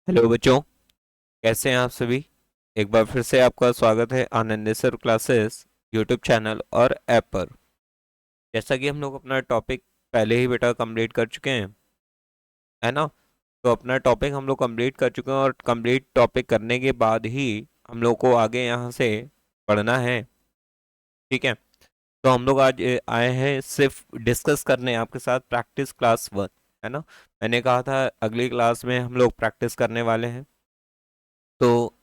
Hello बच्चों, कैसे हैं आप सभी। एक बार फिर से आपका स्वागत है आनंदेश्वर क्लासेस यूट्यूब चैनल और ऐप पर। जैसा कि हम लोग अपना टॉपिक पहले ही बेटा कंप्लीट कर चुके हैं, है ना। तो अपना टॉपिक हम लोग कंप्लीट कर चुके हैं और कंप्लीट टॉपिक करने के बाद ही हम लोग को आगे यहाँ से पढ़ना है। ठीक है। तो हम लोग आज आए हैं सिर्फ डिस्कस करने आपके साथ प्रैक्टिस क्लास 1, है ना। मैंने कहा था अगली क्लास में हम लोग प्रैक्टिस करने वाले हैं, तो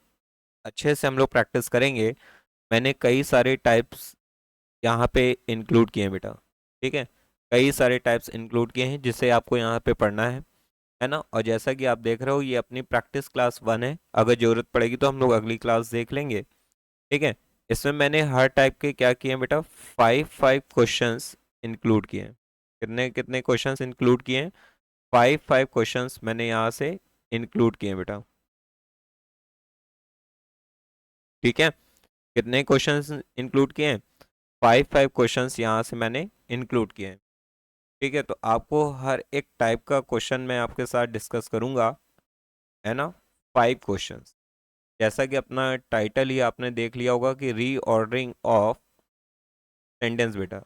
अच्छे से हम लोग प्रैक्टिस करेंगे। मैंने कई सारे टाइप्स यहाँ पे इंक्लूड किए हैं बेटा। ठीक है। कई सारे टाइप्स इंक्लूड किए हैं जिसे आपको यहाँ पे पढ़ना है ना। और जैसा कि आप देख रहे हो ये अपनी प्रैक्टिस क्लास 1 है, अगर जरूरत पड़ेगी तो हम लोग अगली क्लास देख लेंगे। ठीक है। इसमें मैंने हर टाइप के क्या किए हैं बेटा, 5 क्वेश्चंस इंक्लूड किए हैं। कितने कितने क्वेश्चंस इंक्लूड किए हैं, 5 क्वेश्चंस मैंने यहाँ से इंक्लूड किए हैं बेटा। ठीक है। कितने क्वेश्चंस इंक्लूड किए हैं, 5 क्वेश्चंस यहाँ से मैंने इंक्लूड किए हैं। ठीक है। तो आपको हर एक टाइप का क्वेश्चन मैं आपके साथ डिस्कस करूंगा, है ना। 5 क्वेश्चंस, जैसा कि अपना टाइटल ही आपने देख लिया होगा कि रीऑर्डरिंग ऑफ सेंटेंस बेटा।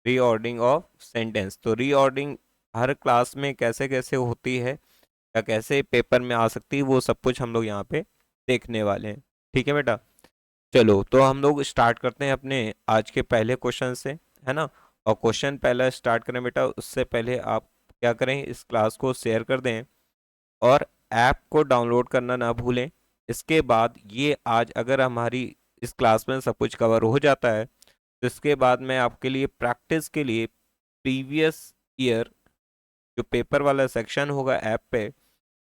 रीऑर्डरिंग ऑफ सेंटेंस, तो रीऑर्डरिंग हर क्लास में कैसे कैसे होती है या कैसे पेपर में आ सकती है, वो सब कुछ हम लोग यहाँ पे देखने वाले हैं। ठीक है बेटा। चलो तो हम लोग स्टार्ट करते हैं अपने आज के पहले क्वेश्चन से, है ना। और क्वेश्चन पहला स्टार्ट करें बेटा, उससे पहले आप क्या करें, इस क्लास को शेयर कर दें और ऐप को डाउनलोड करना ना भूलें। इसके बाद ये आज अगर हमारी इस क्लास में सब कुछ कवर हो जाता है, तो इसके बाद मैं आपके लिए प्रैक्टिस के लिए प्रीवियस ईयर जो पेपर वाला सेक्शन होगा ऐप पे,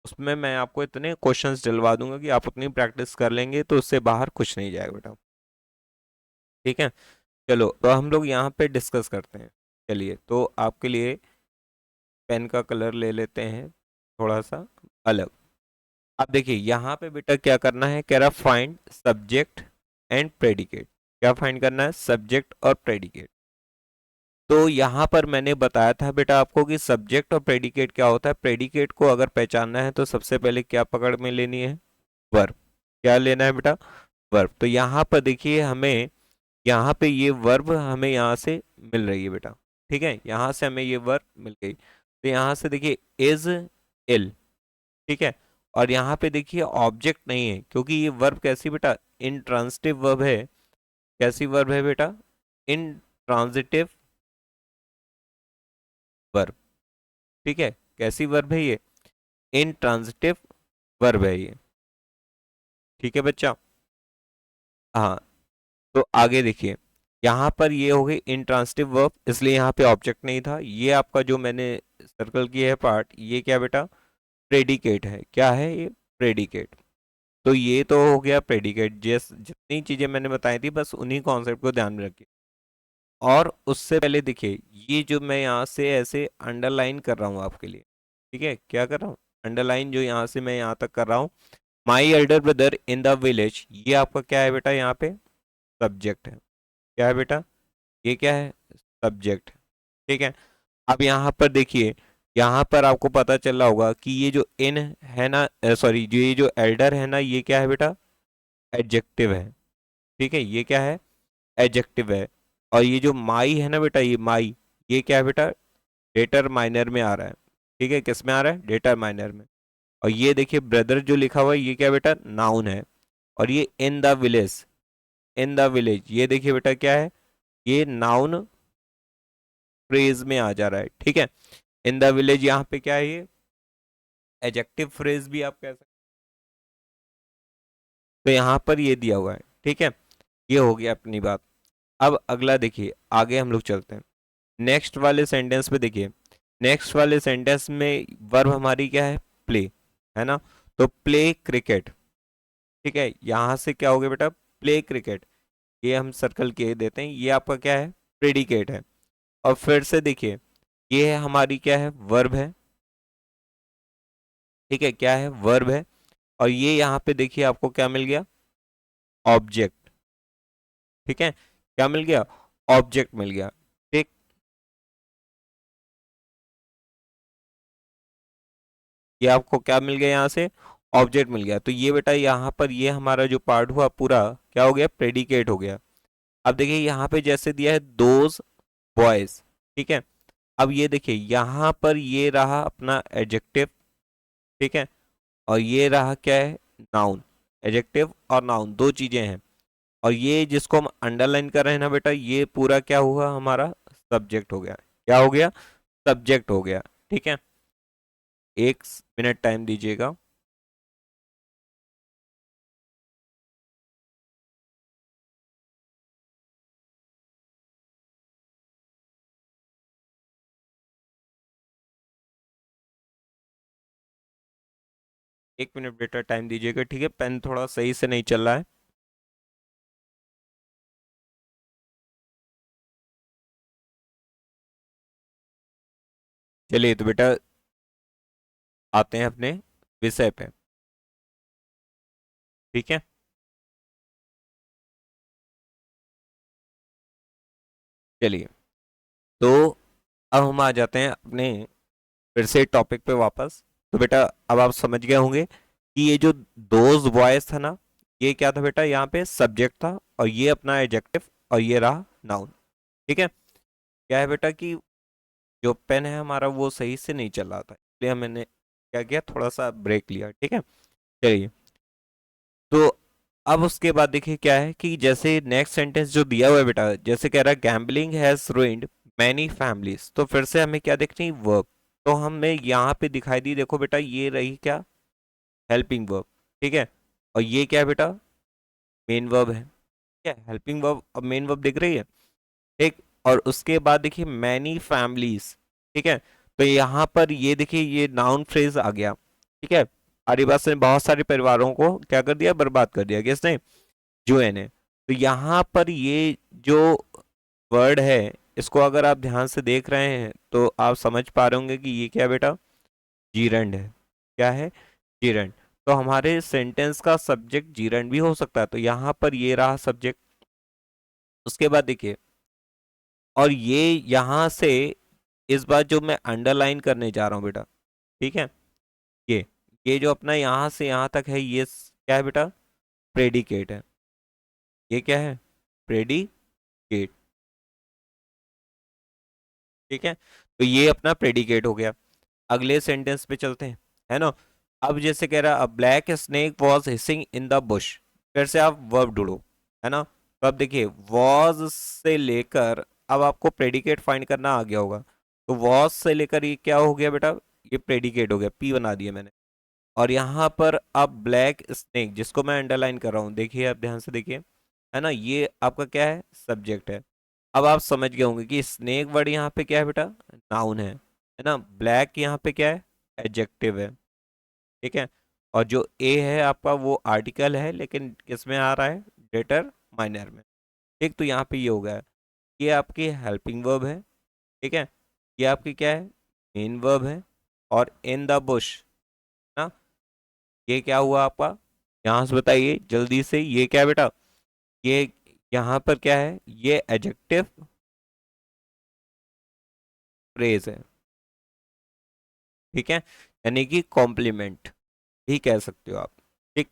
उसमें मैं आपको इतने क्वेश्चंस दिलवा दूंगा कि आप उतनी प्रैक्टिस कर लेंगे तो उससे बाहर कुछ नहीं जाएगा बेटा। ठीक है। चलो तो हम लोग यहाँ पे डिस्कस करते हैं। चलिए तो आपके लिए पेन का कलर ले लेते हैं थोड़ा सा अलग। अब देखिए यहाँ पे बेटा क्या करना है, कह रहा फाइंड सब्जेक्ट एंड प्रेडिकेट। क्या फाइंड करना है, सब्जेक्ट और प्रेडिकेट। तो यहाँ पर मैंने बताया था बेटा आपको कि सब्जेक्ट और प्रेडिकेट क्या होता है। प्रेडिकेट को अगर पहचानना है तो सबसे पहले क्या पकड़ में लेनी है, वर्ब। क्या लेना है बेटा, वर्ब। तो यहाँ पर देखिए हमें, यहाँ पे ये वर्ब हमें यहाँ से मिल रही है बेटा। ठीक है, यहाँ से हमें ये वर्ब मिल गई। तो यहाँ से देखिए इज, इल। ठीक है। और यहाँ पे देखिए ऑब्जेक्ट नहीं है क्योंकि ये वर्ब कैसी बेटा, इंट्रांसिटिव वर्ब है। कैसी वर्ब है बेटा, इंट्रांजिटिव वर्ब। ठीक है, कैसी वर्ब है ये, इंट्रांजिटिव वर्ब है ये। ठीक है बच्चा। हाँ। तो आगे देखिए, यहाँ पर ये हो गई इंट्रांसिटिव वर्ब, इसलिए यहाँ पे ऑब्जेक्ट नहीं था। ये आपका जो मैंने सर्कल किया है पार्ट, ये क्या बेटा, प्रेडिकेट है। क्या है ये, प्रेडिकेट। तो ये तो हो गया प्रेडिकेट। जिस जितनी चीजें मैंने बताई थी बस उन्हीं कॉन्सेप्ट को ध्यान में रखिए। और उससे पहले देखिए ये जो मैं यहाँ से ऐसे अंडरलाइन कर रहा हूँ आपके लिए। ठीक है, क्या कर रहा हूँ, अंडरलाइन जो यहाँ से मैं यहाँ तक कर रहा हूँ। My elder brother in the village, ये आपका क्या है बेटा, यहाँ पे सब्जेक्ट है। क्या है बेटा, ये क्या है, सब्जेक्ट। ठीक है। अब यहाँ पर देखिए, यहाँ पर आपको पता चल रहा होगा कि ये जो इन है ना, सॉरी जो ये जो एल्डर है ना, ये क्या है बेटा, एडजेक्टिव है। ठीक है, ये क्या है, एडजेक्टिव है। और ये जो माई है ना बेटा, ये माई, ये क्या है बेटा, डेटर माइनर में आ रहा है। ठीक है, किस में आ रहा है, डेटर माइनर में। और ये देखिए ब्रदर जो लिखा हुआ है, ये क्या बेटा, नाउन है। और ये in the village, in the village, ये देखिए बेटा क्या है, ये नाउन फ्रेज में आ जा रहा है। ठीक है। इन द विलेज यहाँ पे क्या है, ये एडजेक्टिव फ्रेज भी आप कह सकते हैं। तो यहाँ पर ये दिया हुआ है। ठीक है, ये हो गया अपनी बात। अब अगला देखिए, आगे हम लोग चलते हैं नेक्स्ट वाले सेंटेंस पे। देखिए नेक्स्ट वाले सेंटेंस में वर्ब हमारी क्या है, प्ले, है ना। तो प्ले क्रिकेट। ठीक है, यहां से क्या हो गया बेटा, प्ले क्रिकेट। ये हम सर्कल किए देते हैं, ये आपका क्या है, प्रेडिकेट है। और फिर से देखिए, ये है हमारी क्या है, वर्ब है। ठीक है, क्या है, वर्ब है। और ये यहाँ पे देखिए आपको क्या मिल गया, ऑब्जेक्ट। ठीक है, क्या मिल गया, ऑब्जेक्ट मिल गया। ठीक, ये आपको क्या मिल गया यहाँ से, ऑब्जेक्ट मिल गया। तो ये बेटा यहाँ पर ये हमारा जो पार्ट हुआ पूरा क्या हो गया, प्रेडिकेट हो गया। अब देखिए यहाँ पे जैसे दिया है दोज बॉयज, ठीक है। अब ये देखिए यहाँ पर ये रहा अपना एडजेक्टिव, ठीक है, और ये रहा क्या है, नाउन। एडजेक्टिव और नाउन दो चीजें हैं, और ये जिसको हम अंडरलाइन कर रहे हैं ना बेटा, ये पूरा क्या हुआ हमारा, सब्जेक्ट हो गया। क्या हो गया, सब्जेक्ट हो गया, ठीक है। 1 मिनट टाइम दीजिएगा। एक मिनट बेटा टाइम दीजिएगा, ठीक है, पेन थोड़ा सही से नहीं चल रहा है। चलिए तो बेटा आते हैं अपने विषय पे, ठीक है। चलिए तो अब हम आ जाते हैं अपने फिर से टॉपिक पे वापस। तो बेटा अब आप समझ गए होंगे कि ये जो दोज बॉयज था ना, ये क्या था बेटा, यहाँ पे सब्जेक्ट था, और ये अपना एडजेक्टिव, और ये रहा नाउन, ठीक है। क्या है बेटा कि जो पेन है हमारा वो सही से नहीं चल रहा था, इसलिए मैंने क्या किया, थोड़ा सा ब्रेक लिया, ठीक है। चलिए तो अब उसके बाद देखिए क्या है कि जैसे नेक्स्ट सेंटेंस जो दिया हुआ है बेटा, जैसे कह रहा है gambling has ruined many families, तो फिर से हमें क्या देखनी, वर्ब। तो हमें यहाँ पे दिखाई दी, देखो बेटा ये रही क्या, हेल्पिंग वर्ब, ठीक है। और ये क्या है बेटा, मेन वर्ब है, ठीक है। हेल्पिंग वर्ब और मेन वर्ब दिख रही है, ठीक। और उसके बाद देखिए मैनी फैमिलीज, ठीक है। तो यहाँ पर ये देखिए ये नाउन फ्रेज आ गया, ठीक है। आदिवासी ने बहुत सारे परिवारों को क्या कर दिया, बर्बाद कर दिया, किसने, यूएन है। तो यहाँ पर ये जो वर्ड है, इसको अगर आप ध्यान से देख रहे हैं तो आप समझ पा रहे होंगे कि ये क्या है बेटा, जीरंड है। क्या है, जीरंड। तो हमारे सेंटेंस का सब्जेक्ट जीरंड भी हो सकता है, तो यहाँ पर ये रहा सब्जेक्ट। उसके बाद देखिए, और ये यहाँ से इस बार जो मैं अंडरलाइन करने जा रहा हूँ बेटा, ठीक है, ये ये जो अपना यहाँ से यहाँ तक है, ये क्या है बेटा, प्रेडिकेट है। ये क्या है, प्रेडिकेट, ठीक है। तो ये अपना प्रेडिकेट हो गया। अगले सेंटेंस पे चलते हैं, है ना। अब जैसे कह रहा है, अ black snake was hissing in the Bush, फिर से आप वर्ब ढूंढो, है ना। तो अब देखिए वॉज से लेकर, अब आपको प्रेडिकेट फाइंड करना आ गया होगा। तो वॉज से लेकर ये क्या हो गया बेटा, ये प्रेडिकेट हो गया, पी बना दिया मैंने। और यहाँ पर अब ब्लैक स्नेक, जिसको मैं अंडरलाइन कर रहा हूँ, देखिए आप ध्यान से देखिए, है ना, ये आपका क्या है, सब्जेक्ट है। अब आप समझ गए होंगे कि स्नेक वर्ड यहाँ पे क्या है बेटा, नाउन है ना। ब्लैक यहाँ पे क्या है, एडजेक्टिव है, ठीक है। और जो ए है आपका वो आर्टिकल है, लेकिन किस में आ रहा है, डेटर माइनर में, ठीक। तो यहाँ पे ये हो गया, ये आपकी हेल्पिंग वर्ब है, ठीक है। ये आपकी क्या है, मेन वर्ब है। और इन द बुश ना, ये क्या हुआ आपका, यहाँ से बताइए जल्दी से, ये क्या है बेटा, ये यहाँ पर क्या है, ये एडजेक्टिव फ्रेज है, ठीक है, यानी कि कॉम्प्लीमेंट ही कह सकते हो आप, ठीक।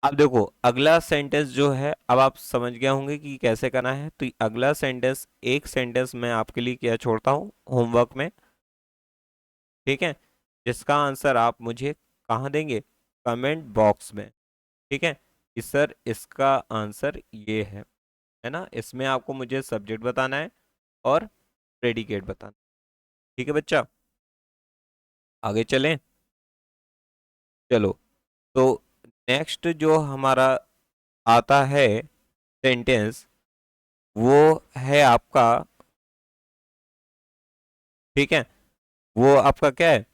अब देखो अगला सेंटेंस जो है, अब आप समझ गए होंगे कि कैसे करना है। तो अगला सेंटेंस, एक सेंटेंस मैं आपके लिए क्या छोड़ता हूँ होमवर्क में, ठीक है, जिसका आंसर आप मुझे कहाँ देंगे, कमेंट बॉक्स में, ठीक है, कि सर इसका आंसर ये है ना। इसमें आपको मुझे सब्जेक्ट बताना है और प्रेडिकेट बताना, ठीक है बच्चा। आगे चलें, चलो। तो नेक्स्ट जो हमारा आता है सेंटेंस, वो है आपका, ठीक है, वो आपका क्या है,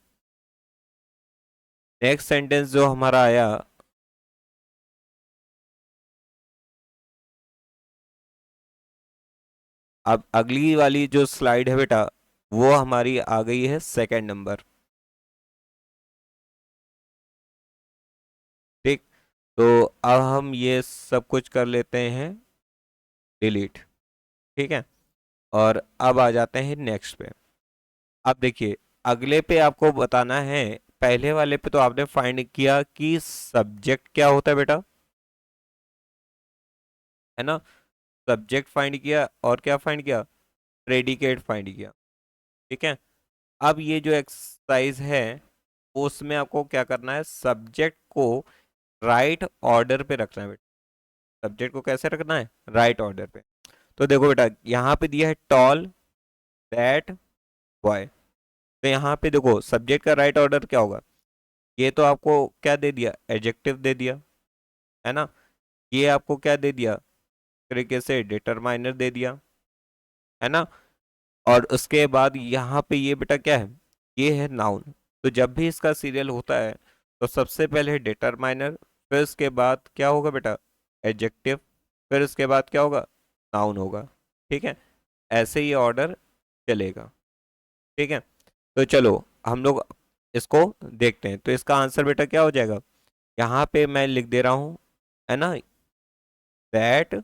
नेक्स्ट सेंटेंस जो हमारा आया, अब अगली वाली जो स्लाइड है बेटा, वो हमारी आ गई है सेकंड नंबर, ठीक। तो अब हम ये सब कुछ कर लेते हैं डिलीट, ठीक है। और अब आ जाते हैं नेक्स्ट पे। अब देखिए अगले पे आपको बताना है पहले वाले पे तो आपने फाइंड किया कि सब्जेक्ट क्या होता है बेटा, है ना, सब्जेक्ट फाइंड किया और क्या फाइंड किया, प्रेडिकेट फाइंड किया। ठीक है, अब ये जो एक्सरसाइज है उसमें आपको क्या करना है, सब्जेक्ट को राइट ऑर्डर पे रखना है बेटा। सब्जेक्ट को कैसे रखना है, राइट ऑर्डर पे। तो देखो बेटा यहाँ पे दिया है टॉल दैट बॉय, तो यहाँ पे देखो सब्जेक्ट का राइट ऑर्डर क्या होगा, ये तो आपको क्या दे दिया, एडजेक्टिव दे दिया, है ना, ये आपको क्या दे दिया, तरीके से डिटरमाइनर दे दिया, है ना, और उसके बाद यहाँ पे ये बेटा क्या है, ये है नाउन। तो जब भी इसका सीरियल होता है तो सबसे पहले डिटरमाइनर, फिर उसके बाद क्या होगा बेटा, एडजेक्टिव, फिर उसके बाद क्या होगा, नाउन होगा। ठीक है, ऐसे ही ऑर्डर चलेगा। ठीक है, तो चलो हम लोग इसको देखते हैं। तो इसका आंसर बेटा क्या हो जाएगा, यहाँ पे मैं लिख दे रहा हूँ, है ना, दैट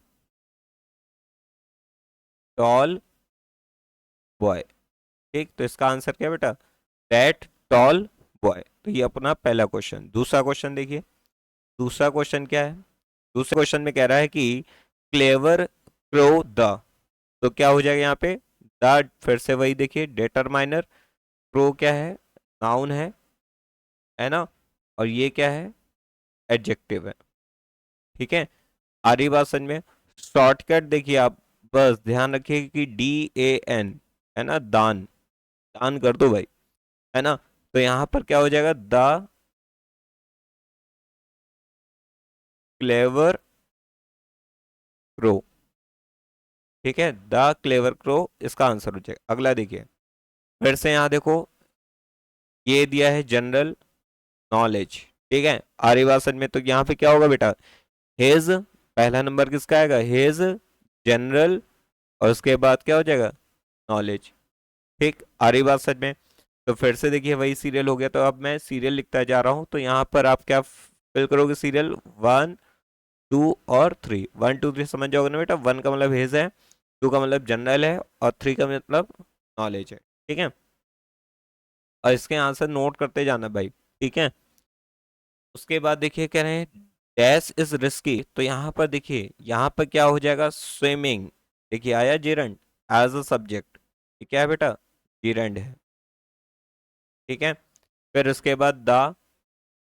टॉल बॉय। ठीक, तो इसका आंसर क्या है बेटा, दैट टॉल बॉय। तो ये अपना पहला क्वेश्चन। दूसरा क्वेश्चन देखिए, दूसरा क्वेश्चन क्या है, दूसरे क्वेश्चन में कह रहा है कि क्लेवर क्रो द, तो क्या हो जाएगा यहाँ पे, द फिर से वही देखिए डिटरमाइनर, क्रो क्या है, नाउन है ना, और ये क्या है, एडजेक्टिव है। ठीक है, आ रही बात समझ में। शॉर्टकट देखिए आप, बस ध्यान रखिए कि DAN, है ना, दान, दान कर दो भाई, है ना। तो यहाँ पर क्या हो जाएगा, द क्लेवर क्रो। ठीक है, द क्लेवर क्रो इसका आंसर हो जाएगा। अगला देखिए, फिर से यहाँ देखो, ये दिया है जनरल नॉलेज। ठीक है, आर्य भाषण में, तो यहाँ पे क्या होगा बेटा, हेज, पहला नंबर किसका आएगा, हेज जनरल, और उसके बाद क्या हो जाएगा, नॉलेज। ठीक, आर्य भाषण में। तो फिर से देखिए वही सीरियल हो गया, तो अब मैं सीरियल लिखता जा रहा हूं। तो यहाँ पर आप क्या फिल करोगे, सीरियल 1 2 और 3, 1 2 3 समझ जाओगे ना बेटा। 1 का मतलब हेज है, 2 का मतलब जनरल है, और 3 का मतलब नॉलेज है। ठीक है, और इसके आंसर नोट करते जाना भाई। ठीक है, उसके बाद देखिए कह रहे हैं डैश इज रिस्की, तो यहाँ पर देखिए, यहाँ पर क्या हो जाएगा, स्विमिंग। देखिए आया जेरंड एज अ सब्जेक्ट, ये क्या है बेटा, जेरंड है। ठीक है, फिर उसके बाद द,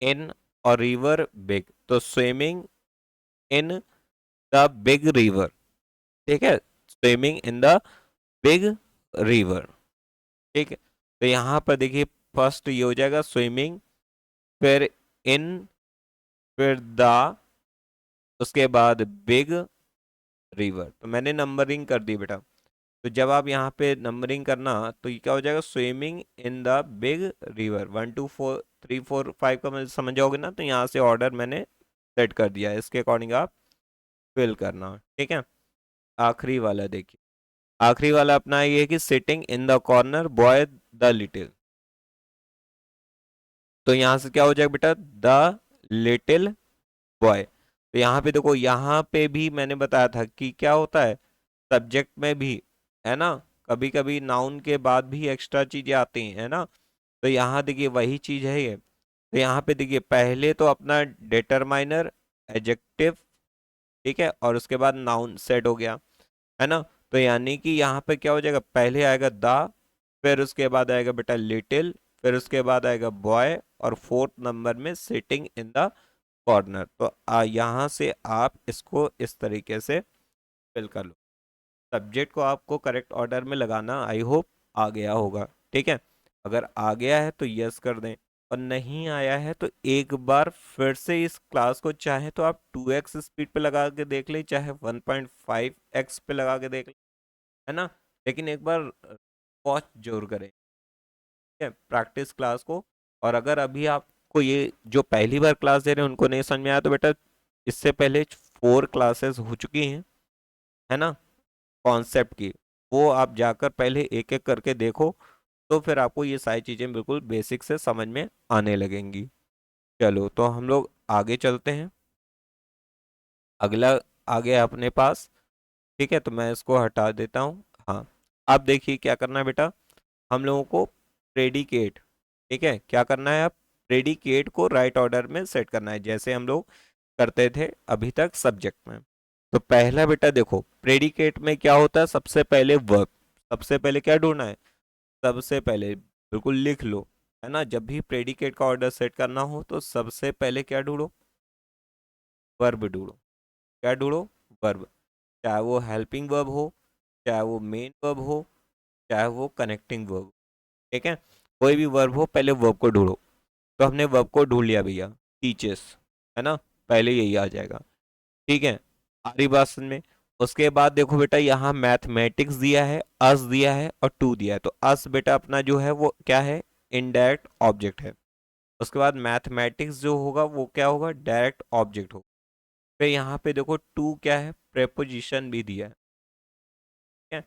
इन, और रिवर बिग, तो swimming in the big river. ठीक है, swimming in the big river. ठीक है, तो यहाँ पर देखिए फर्स्ट ये हो जाएगा स्विमिंग, फिर इन, फिर द, उसके बाद बिग रिवर। तो मैंने नंबरिंग कर दी बेटा। तो जब आप यहाँ पे नंबरिंग करना, तो ये क्या हो जाएगा, swimming in the big river, 1 2 4 3 4 5 का मतलब समझ जाओगे ना। तो यहाँ से ऑर्डर मैंने सेट कर दिया है, इसके अकॉर्डिंग आप फिल करना। ठीक है, आखिरी वाला देखिए, आखिरी वाला अपना ये है कि sitting in the corner boy the little, तो यहाँ से क्या हो जाएगा बेटा, द लिटिल बॉय। तो यहाँ पे देखो, यहाँ पे भी मैंने बताया था कि क्या होता है, सब्जेक्ट में भी, है ना, कभी कभी नाउन के बाद भी एक्स्ट्रा चीजें आती हैं, है ना। तो यहाँ देखिए वही चीज है ये। तो यहाँ पे देखिए पहले तो अपना डिटरमाइनर, एडजेक्टिव, ठीक है, और उसके बाद नाउन सेट हो गया, है ना। तो यानी कि यहाँ पे क्या हो जाएगा, पहले आएगा द, फिर उसके बाद आएगा बेटा लिटिल, फिर उसके बाद आएगा बॉय, और फोर्थ नंबर में सिटिंग इन द कॉर्नर। तो यहाँ से आप इसको इस तरीके से फिल कर लो। सब्जेक्ट को आपको करेक्ट ऑर्डर में लगाना आई होप आ गया होगा। ठीक है, अगर आ गया है तो यस कर दें, और नहीं आया है तो एक बार फिर से इस क्लास को चाहे तो आप 2x स्पीड पे लगा के देख लें, चाहे 1.5x पे लगा के देख लें, है ना। लेकिन एक बार वॉच जरूर करें, ठीक है, प्रैक्टिस क्लास को। और अगर अभी आपको ये जो पहली बार क्लास दे रहे हैं उनको नहीं समझ में आया, तो बेटा इससे पहले 4 क्लासेस हो चुकी हैं, है ना, कॉन्सेप्ट की, वो आप जाकर पहले एक एक करके देखो, तो फिर आपको ये सारी चीज़ें बिल्कुल बेसिक से समझ में आने लगेंगी। चलो तो हम लोग आगे चलते हैं, अगला आ गया अपने पास। ठीक है, तो मैं इसको हटा देता हूँ। हाँ, अब देखिए क्या करना है बेटा, हम लोगों को प्रेडिकेट, ठीक है, क्या करना है, अब प्रेडिकेट को राइट ऑर्डर में सेट करना है, जैसे हम लोग करते थे अभी तक सब्जेक्ट में। तो पहला बेटा देखो, प्रेडिकेट में क्या होता है, सबसे पहले वर्ब, सबसे पहले क्या ढूंढना है, सबसे पहले बिल्कुल लिख लो, है ना, जब भी प्रेडिकेट का ऑर्डर सेट करना हो तो सबसे पहले क्या ढूंढो, वर्ब ढूंढो। क्या ढूंढो, वर्ब, चाहे वो हेल्पिंग वर्ब हो, चाहे वो मेन वर्ब हो, चाहे वो कनेक्टिंग वर्ब, ठीक है, कोई भी वर्ब हो पहले वर्ब को ढूंढो। तो हमने वर्ब को ढूंढ लिया भैया, टीचर्स, है ना, पहले यही आ जाएगा, ठीक है, आ रही बात समझ में। उसके बाद देखो बेटा, यहाँ मैथमेटिक्स दिया है, अस दिया है और टू दिया है, तो अस बेटा अपना जो है वो क्या है, इनडायरेक्ट ऑब्जेक्ट है। उसके बाद मैथमेटिक्स जो होगा वो क्या होगा, डायरेक्ट ऑब्जेक्ट होगा। फिर यहाँ पे देखो टू क्या है, प्रेपोजिशन भी दिया है, ठीक है,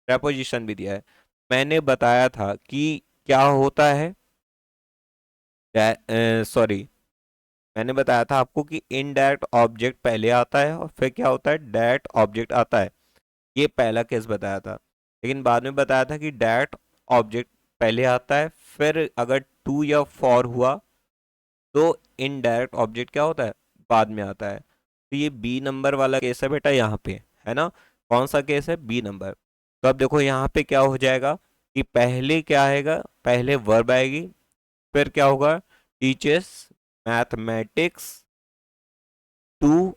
प्रेपोजिशन भी दिया है। मैंने बताया था कि क्या होता है, सॉरी, मैंने बताया था आपको कि इनडायरेक्ट ऑब्जेक्ट पहले आता है और फिर क्या होता है, डायरेक्ट ऑब्जेक्ट आता है। ये पहला केस बताया था, लेकिन बाद में बताया था कि डायरेक्ट ऑब्जेक्ट पहले आता है, फिर अगर टू या फॉर हुआ तो इनडायरेक्ट ऑब्जेक्ट क्या होता है, बाद में आता है। तो ये बी नंबर वाला केस है बेटा यहाँ पे, है ना, कौन सा केस है, बी नंबर। तो अब देखो यहाँ पे क्या हो जाएगा कि पहले क्या आएगा, पहले वर्ब आएगी, फिर क्या होगा, टीचर्स मैथमेटिक्स टू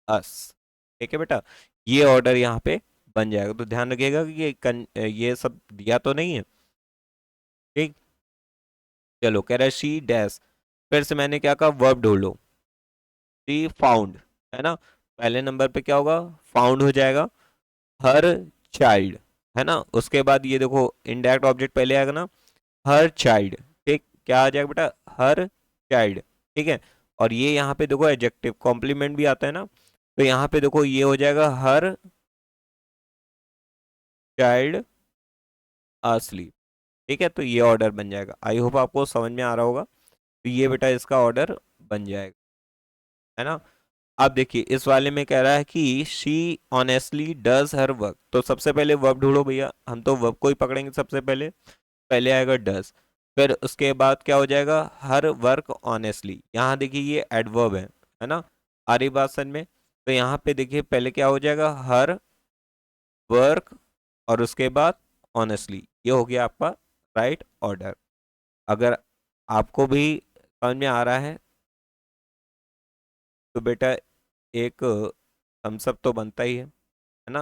अस, ठीक है बेटा, ये ऑर्डर यहाँ पे बन जाएगा। तो ध्यान रखिएगा कि ये सब दिया तो नहीं है, ठीक। चलो कह रहा है शी डैश, फिर से मैंने क्या कहा, वर्ब ढूंढ लो, शी फाउंड, है ना, पहले नंबर पे क्या होगा, फाउंड हो जाएगा, हर चाइल्ड, है ना। उसके बाद ये देखो इनडायरेक्ट ऑब्जेक्ट पहले आएगा ना, हर चाइल्ड, ठीक, क्या आ जाएगा बेटा, हर चाइल्ड, ठीक है। और ये यहाँ पे देखो एडजेक्टिव कॉम्प्लीमेंट भी आता है ना, तो यहाँ पे देखो ये हो जाएगा हर चाइल्ड asleep, ठीक है। तो ये ऑर्डर बन जाएगा, आई होप आपको समझ में आ रहा होगा। तो ये बेटा इसका ऑर्डर बन जाएगा, है ना। अब देखिए इस वाले में कह रहा है कि she honestly does her work, तो सबसे पहले वर्ब ढूंढो भैया, हम तो वर्ब को ही पकड़ेंगे सबसे पहले, पहले आएगा डज, फिर उसके बाद क्या हो जाएगा, हर वर्क ऑनेस्टली, यहाँ देखिए ये एडवर्ब है ना, आ रही बात समझ में। तो यहाँ पे देखिए पहले क्या हो जाएगा, हर वर्क, और उसके बाद ऑनेस्टली, ये हो गया आपका राइट ऑर्डर। अगर आपको भी समझ में आ रहा है तो बेटा एक थम्स अप तो बनता ही है ना,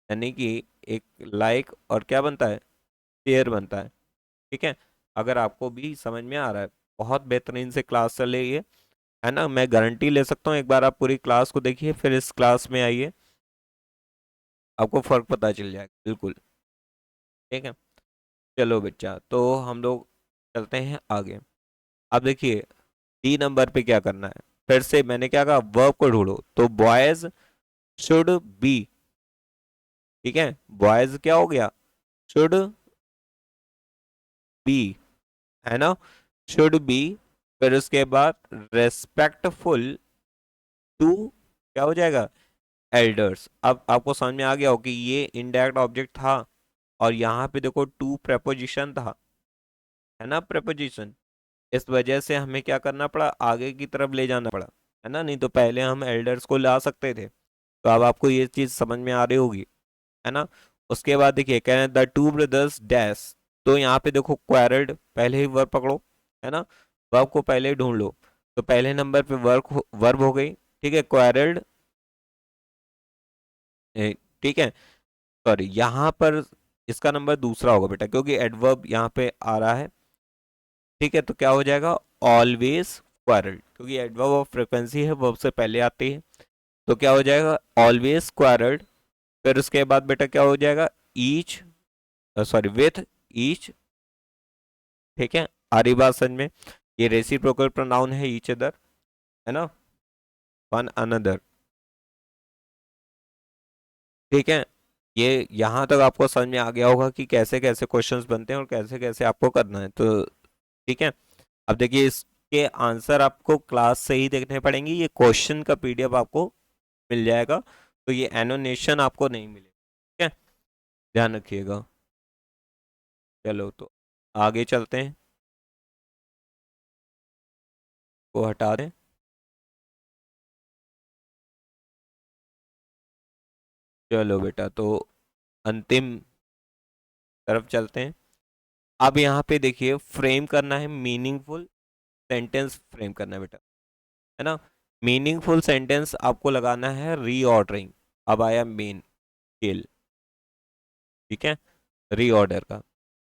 यानी कि एक लाइक और क्या बनता है, शेयर बनता ठीक है। अगर आपको भी समझ में आ रहा है, बहुत बेहतरीन से क्लास चल रही है ना, मैं गारंटी ले सकता हूँ, एक बार आप पूरी क्लास को देखिए फिर इस क्लास में आइए, आपको फर्क पता चल जाएगा बिल्कुल, ठीक है। चलो बच्चा, तो हम लोग चलते हैं आगे। अब देखिए डी नंबर पे क्या करना है, फिर से मैंने क्या कहा, वर्ब को ढूंढो, तो बॉयज शुड बी, ठीक है, बॉयज क्या हो गया, शुड बी, है ना, शुड बी, फिर उसके बाद रेस्पेक्टफुल टू, क्या हो जाएगा, एल्डर्स। अब आपको समझ में आ गया हो कि ये इनडायरेक्ट ऑब्जेक्ट था और यहाँ पे देखो टू प्रेपोजिशन था, है ना, प्रेपोजिशन, इस वजह से हमें क्या करना पड़ा, आगे की तरफ ले जाना पड़ा, है ना, नहीं तो पहले हम एल्डर्स को ला सकते थे। तो अब आपको ये चीज समझ में आ रही होगी, है ना। उसके बाद देखिए कह रहे हैं द टू ब्रदर्स डैश, तो यहाँ पे देखो क्वेरल्ड, पहले ही वर्ब पकड़ो, है ना, वर्ब को पहले ही ढूंढ लो। तो पहले नंबर पे वर्ब हो गई, ठीक है, क्वेरल्ड, ठीक है, सॉरी यहाँ पर इसका नंबर दूसरा होगा बेटा, क्योंकि एडवर्ब यहाँ पे आ रहा है, ठीक है। तो क्या हो जाएगा, ऑलवेज क्वारल्ड, क्योंकि एडवर्ब ऑफ फ्रीक्वेंसी है, वर्ब से पहले आती है, तो क्या हो जाएगा, ऑलवेज क्वारल्ड, फिर उसके बाद बेटा क्या हो जाएगा, ईच, सॉरी विथ ईच, ठीक है, आ रही बात समझ में, ये रेसिप्रोकल प्रोनाउन है, ईच अदर, है ना, वन अनदर, ठीक है। ये यहाँ तक आपको समझ में आ गया होगा कि कैसे कैसे क्वेश्चंस बनते हैं और कैसे कैसे आपको करना है, तो ठीक है। अब देखिए इसके आंसर आपको क्लास से ही देखने पड़ेंगे, ये क्वेश्चन का पीडीएफ आपको मिल जाएगा, तो ये एनोनेशन आपको नहीं मिलेगा, ठीक है, ध्यान रखिएगा। चलो तो आगे चलते हैं। को हटा दें। चलो बेटा, तो अंतिम तरफ चलते हैं। अब यहाँ पे देखिए, फ्रेम करना है, मीनिंगफुल सेंटेंस फ्रेम करना है बेटा, है ना। मीनिंगफुल सेंटेंस आपको लगाना है रीऑर्डरिंग। अब आया मेन स्किल, ठीक है, रीऑर्डर का।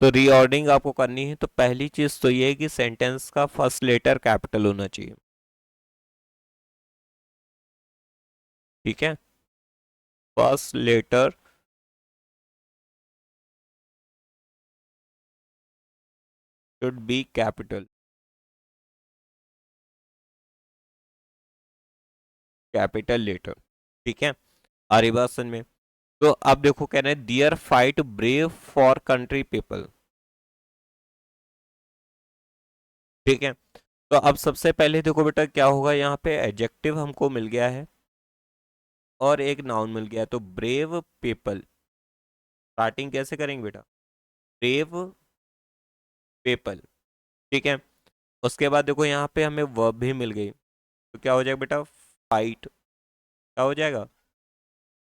तो रीऑर्डरिंग आपको करनी है, तो पहली चीज तो ये है कि सेंटेंस का फर्स्ट लेटर कैपिटल होना चाहिए, ठीक है। First letter should be capital, capital letter, ठीक है। आरी बात समझ में। तो अब देखो, कह रहे हैं dear fight brave for country people, ठीक है। तो अब सबसे पहले देखो बेटा, क्या होगा, यहाँ पे एडजेक्टिव हमको मिल गया है और एक नाउन मिल गया है। तो ब्रेव पीपल स्टार्टिंग कैसे करेंगे बेटा, ब्रेव पीपल, ठीक है। उसके बाद देखो, यहाँ पे हमें वर्ब भी मिल गई, तो क्या हो जाएगा बेटा, फाइट, क्या हो जाएगा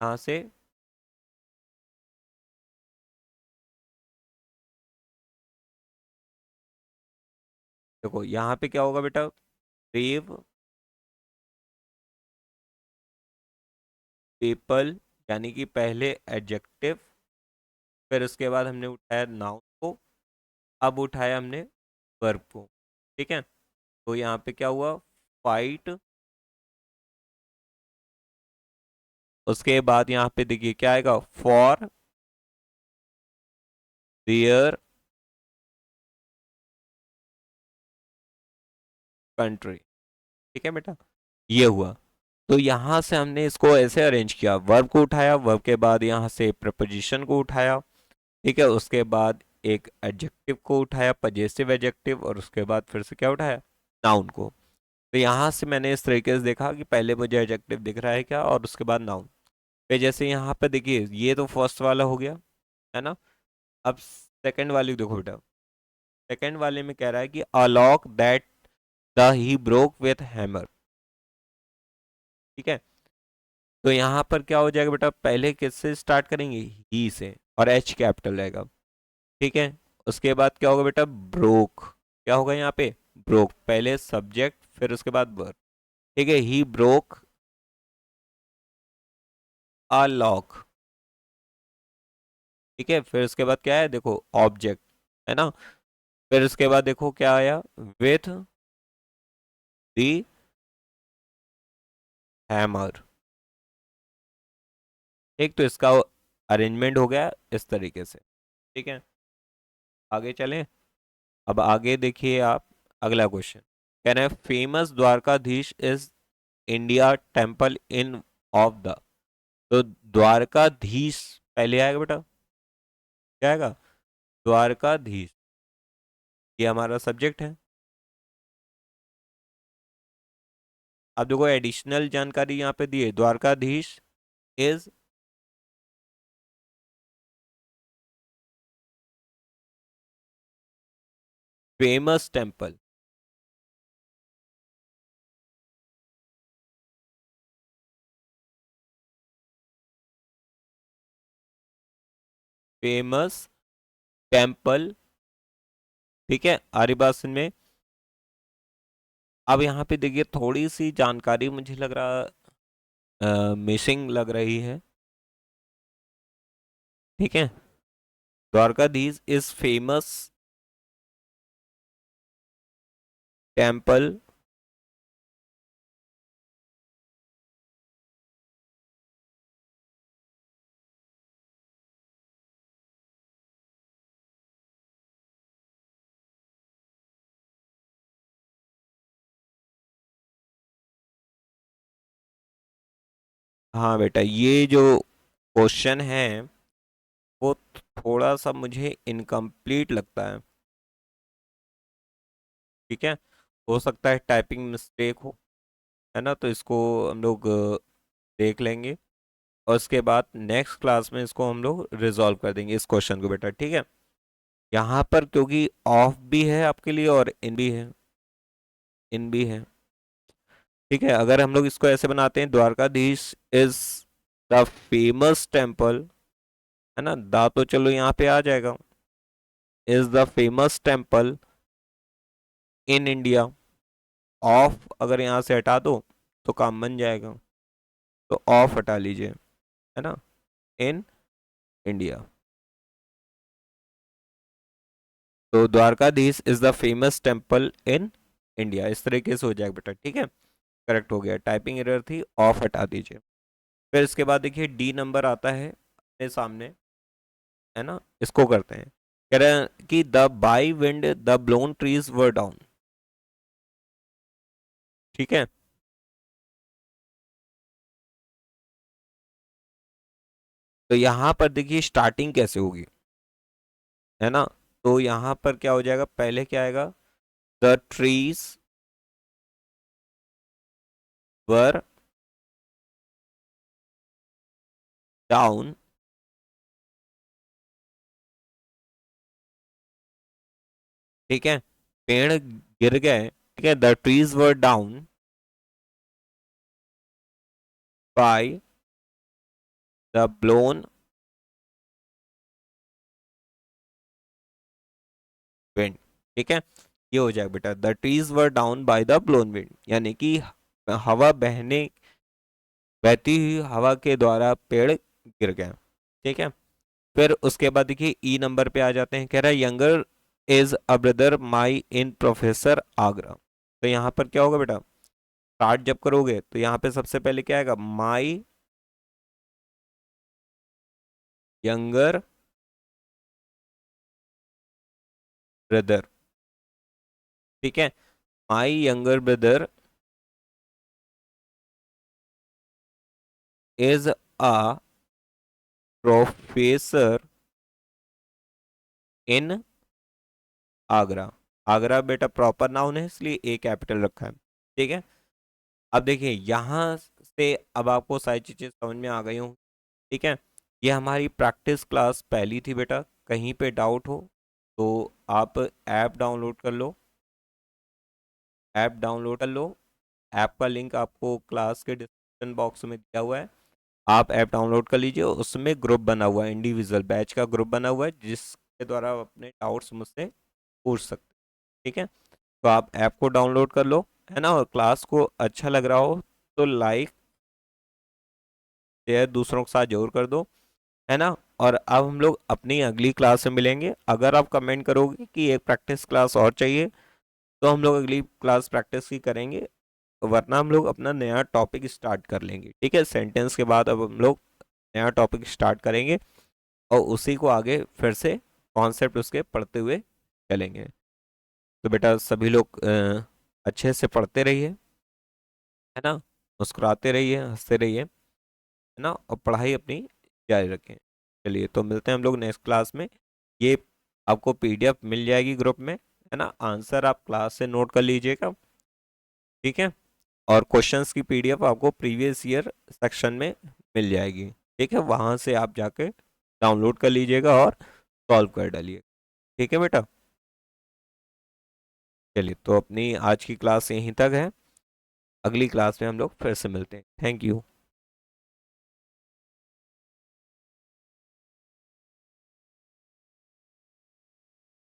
यहाँ से, देखो यहाँ पे क्या होगा बेटा, ब्रेव पीपल, यानी कि पहले एडजेक्टिव, फिर उसके बाद हमने उठाया नाउन को, अब उठाया हमने वर्ब को, ठीक है। तो यहाँ पे क्या हुआ, फाइट। उसके बाद यहाँ पे देखिए क्या आएगा, फॉर देयर कंट्री, ठीक है बेटा, ये हुआ। तो यहाँ से हमने इसको ऐसे अरेंज किया, वर्ब को उठाया, वर्ब के बाद यहाँ से प्रपोजिशन को उठाया, ठीक है। उसके बाद एक एडजेक्टिव को उठाया, पजेसिव एडजेक्टिव, और उसके बाद फिर से क्या उठाया, नाउन को। तो यहाँ से मैंने इस तरीके से देखा कि पहले मुझे एडजेक्टिव दिख रहा है क्या, और उसके बाद नाउन। फिर जैसे यहाँ पे देखिए, ये तो फर्स्ट वाला हो गया, है ना। अब सेकंड वाली देखो बेटा, सेकंड वाले में कह रहा है कि a lock that the he broke with hammer, ठीक है। तो यहाँ पर क्या हो जाएगा बेटा, पहले किससे स्टार्ट करेंगे, ही से, और एच कैपिटल रहेगा, ठीक है। उसके बाद क्या होगा बेटा, ब्रोक, क्या होगा यहाँ पे, ब्रोक, पहले सब्जेक्ट फिर उसके बाद वर्ब, ठीक है। ही ब्रोक अ लॉक, ठीक है। फिर उसके बाद क्या है, देखो ऑब्जेक्ट, है ना। फिर उसके बाद देखो क्या आया, विथ दी हैमर, ठीक। तो इसका अरेंजमेंट हो गया इस तरीके से, ठीक है। आगे चलें। अब आगे देखिए आप, अगला क्वेश्चन कह रहे हैं famous Dwarkadhish is India temple in of the, तो द्वारकाधीश पहले आएगा बेटा, क्या आएगा, द्वारकाधीश, ये हमारा सब्जेक्ट है। अब देखो एडिशनल जानकारी यहाँ पे दी है, Dwarkadhish is famous temple, famous temple, ठीक है। आरी बात समझ में। अब यहाँ पे देखिए, थोड़ी सी जानकारी मुझे लग रहा मिसिंग लग रही है, ठीक है। द्वारकाधीश इज फेमस टेम्पल, हाँ बेटा, ये जो क्वेश्चन है वो थोड़ा सा मुझे इनकम्प्लीट लगता है, ठीक है। हो सकता है टाइपिंग मिस्टेक हो, है ना। तो इसको हम लोग देख लेंगे, और उसके बाद नेक्स्ट क्लास में इसको हम लोग रिजॉल्व कर देंगे इस क्वेश्चन को बेटा, ठीक है। यहाँ पर क्योंकि ऑफ भी है आपके लिए और इन भी है, इन भी है। ठीक है, अगर हम लोग इसको ऐसे बनाते हैं, Dwarkadhish is the famous temple, है ना, दा तो चलो यहाँ पे आ जाएगा, is the famous temple in India, of अगर यहाँ से हटा दो तो काम बन जाएगा, तो ऑफ हटा लीजिए, है ना, इन इंडिया। तो Dwarkadhish is the famous temple in India, इस तरीके से हो जाएगा बेटा। ठीक है, करेक्ट हो गया, टाइपिंग एरर थी, ऑफ हटा दीजिए। फिर इसके बाद देखिए डी नंबर आता है अपने सामने, है ना, इसको करते हैं। कह रहे हैं कि the by wind the blown trees were down. ठीक है, तो यहाँ पर देखिए स्टार्टिंग कैसे होगी, है ना, तो यहाँ पर क्या हो जाएगा, पहले क्या आएगा, द ट्रीज वर डाउन, ठीक है, पेड़ गिर गए, ठीक है, the trees were down by the blown wind. ठीक है, ये हो जाएगा बेटा, the trees were down by the blown wind, यानी कि हवा बहने, बहती हुई हवा के द्वारा पेड़ गिर गए। ठीक है, फिर उसके बाद देखिए ई नंबर पे आ जाते हैं, कह रहा है younger is a brother my in professor Agra. तो यहाँ पर क्या होगा बेटा, स्टार्ट जब करोगे तो यहाँ पे सबसे पहले क्या आएगा, माई यंगर ब्रदर। ठीक है, my younger brother is a professor in Agra. Agra बेटा प्रॉपर नाउन है, इसलिए ए कैपिटल रखा है। ठीक है, अब देखिए यहाँ से अब आपको सारी चीजें समझ में आ गई हूँ। ठीक है, ये हमारी प्रैक्टिस क्लास पहली थी बेटा, कहीं पे डाउट हो तो आप ऐप डाउनलोड कर लो, ऐप डाउनलोड कर लो, ऐप का लिंक आपको क्लास के डिस्क्रिप्शन बॉक्स में दिया हुआ है, आप ऐप डाउनलोड कर लीजिए, उसमें ग्रुप बना हुआ है, इंडिविजुअल बैच का ग्रुप बना हुआ है, जिसके द्वारा आप अपने डाउट्स मुझसे पूछ सकते हैं। ठीक है, तो आप ऐप को डाउनलोड कर लो, है ना, और क्लास को अच्छा लग रहा हो तो लाइक शेयर दूसरों के साथ जरूर कर दो, है ना। और अब हम लोग अपनी अगली क्लास में मिलेंगे, अगर आप कमेंट करोगे कि एक प्रैक्टिस क्लास और चाहिए तो हम लोग अगली क्लास प्रैक्टिस की करेंगे, वरना हम लोग अपना नया टॉपिक स्टार्ट कर लेंगे। ठीक है, सेंटेंस के बाद अब हम लोग नया टॉपिक स्टार्ट करेंगे और उसी को आगे फिर से कॉन्सेप्ट उसके पढ़ते हुए चलेंगे। तो बेटा सभी लोग अच्छे से पढ़ते रहिए, है ना, मुस्कुराते रहिए, हंसते रहिए, है ना, और पढ़ाई अपनी जारी रखें। चलिए, तो मिलते हैं हम लोग नेक्स्ट क्लास में। ये आपको पीडीएफ मिल जाएगी ग्रुप में, है ना, आंसर आप क्लास से नोट कर लीजिएगा। ठीक है, और क्वेश्चंस की पीडीएफ आपको प्रीवियस ईयर सेक्शन में मिल जाएगी। ठीक है, वहां से आप जाके डाउनलोड कर लीजिएगा और सॉल्व कर डालिए। ठीक है बेटा, चलिए, तो अपनी आज की क्लास यहीं तक है, अगली क्लास में हम लोग फिर से मिलते हैं। Thank you.